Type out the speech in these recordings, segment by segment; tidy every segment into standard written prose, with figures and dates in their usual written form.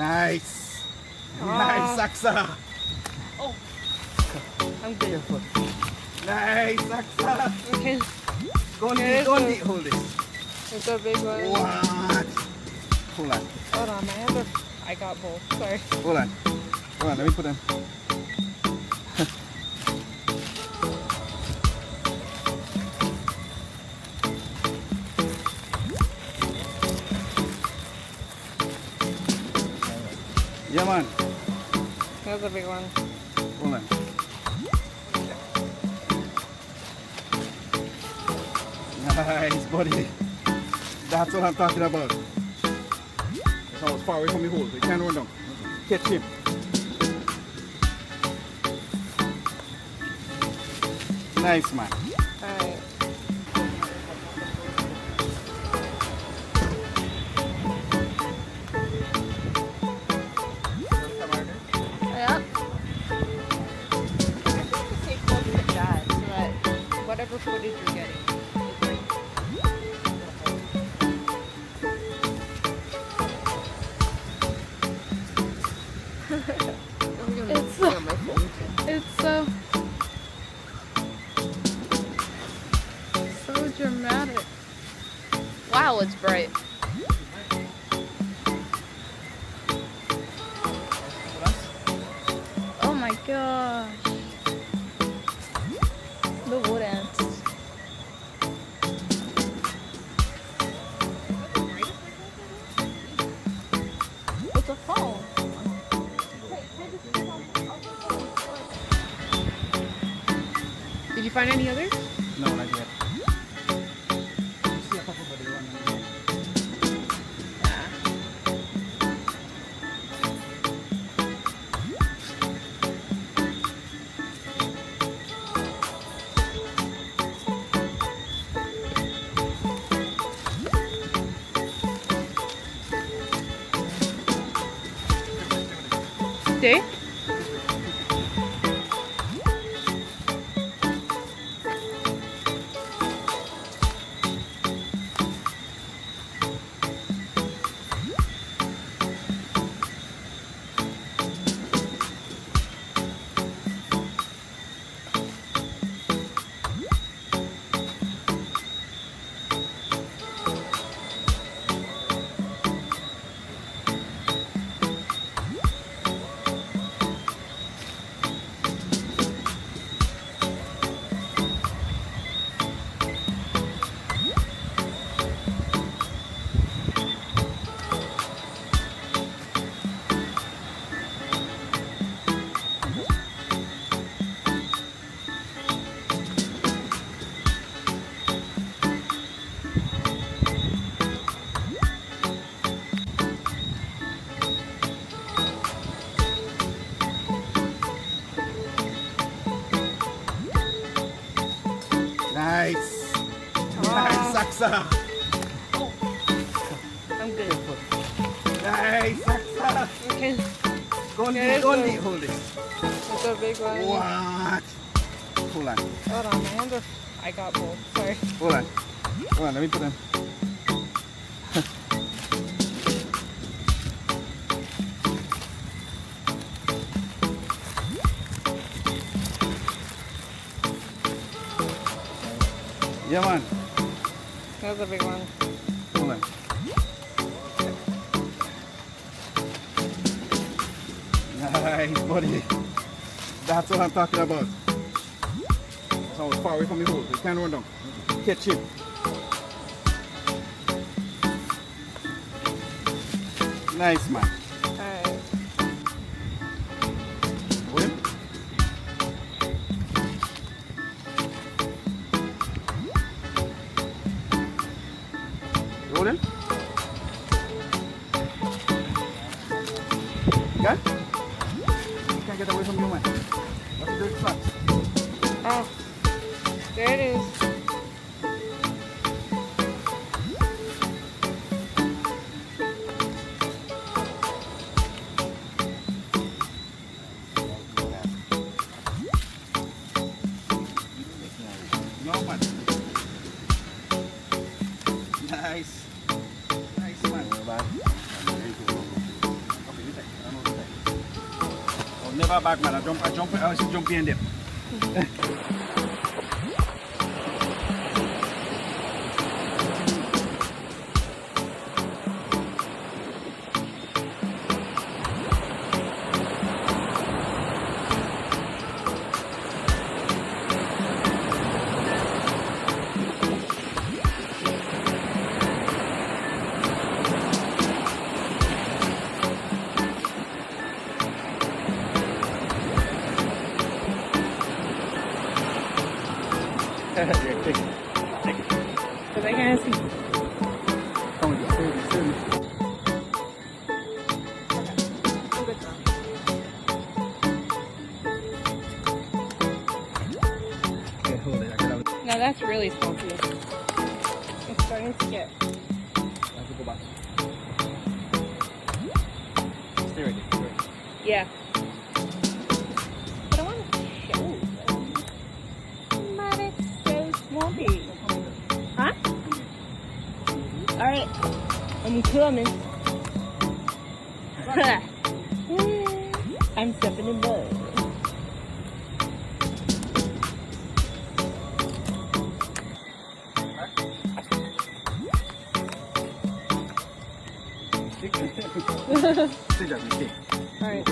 Nice. Nice, Saksa. Oh, I'm good. Nice, Saksa. Okay, Go on, There is go on, a- hold it. it's a big one. What? Hold on, Hold on, I got both. Sorry. hold on. Hold on, let me put them. Yeah, man. That's a big one. Hold on. Nice, buddy. That's what I'm talking about. So I was far away from the hole, so you can't run down. Catch him. Nice, man. Alright. Yep. Stay close to that so that whatever footage you're getting. It's so dramatic. Wow, it's bright. Oh my gosh. The wood ants. It's a phone. Did you find any others? No, not yet. See a couple, but they run. Day? Nice. Nice, Saksa. Oh, I'm good. Nice, Saksa. Okay, Go on, There is go on, a- hold it. it's a big one. What? Hold on, Hold on, I got both. Sorry. hold on. Hold on, let me put them. Yeah, man. That's a big one. Hold on. Nice, buddy. That's what I'm talking about. So I was far away from the hole, so you can't run down. Catch him. Nice, man. Alright. Hold him. You hold him. You got it? You can't get away from you, man. You have to do it flat. Oh, there it is. No, man. Nice. Nice, man. Okay, far back, man. I jump in there. Yeah, take it. Because I can't see. Come on, save me. Okay, hold it. I get out. Now that's really smoky. It's starting to get. I have to go back. Stay right there. Yeah. But I want to show them. But it's so swampy. Huh? Alright. I'm coming. I'm stepping in mud. Stay there, stay. Alright.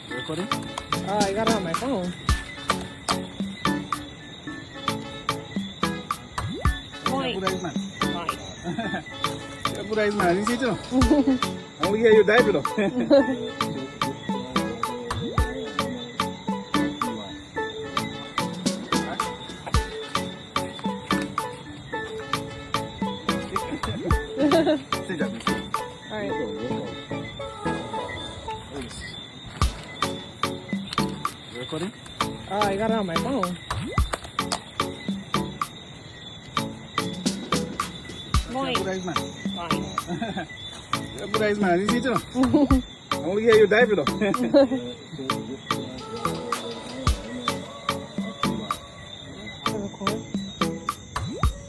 You recording? Oh, I got it on my phone. Point. Good eyes, man. Nice. You're good eyes, man. You see too? I only hear you dive, though. Stay there, stay. Alright. You recording? Oh, I got it on my phone. Point. Good eyes, man. Nice. You're good eyes, man. You see too? I only hear you dive, though.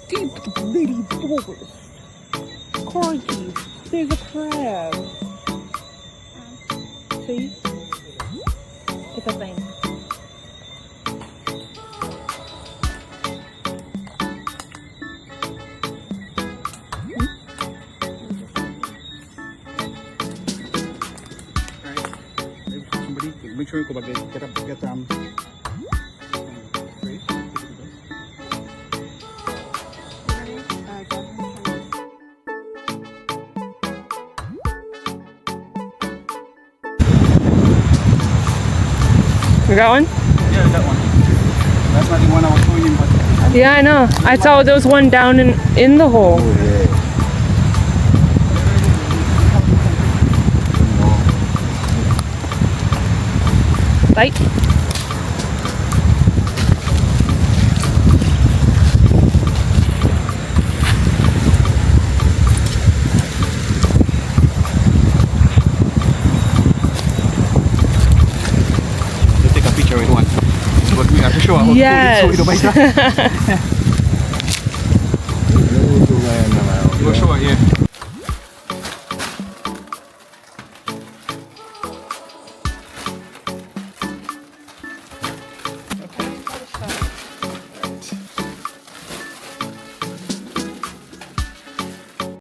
Deep bitty boulders. Crikey, there's a crab. See? It's a thing. Somebody, make sure you go back there. Get ready? You got one? Yeah, that one. That's not the one I was showing you, but Yeah, I know. I saw there was one down in the hole. Light. take a picture with one. But we have to show how Yes. cool it is, so we don't bite. We'll show it, yeah.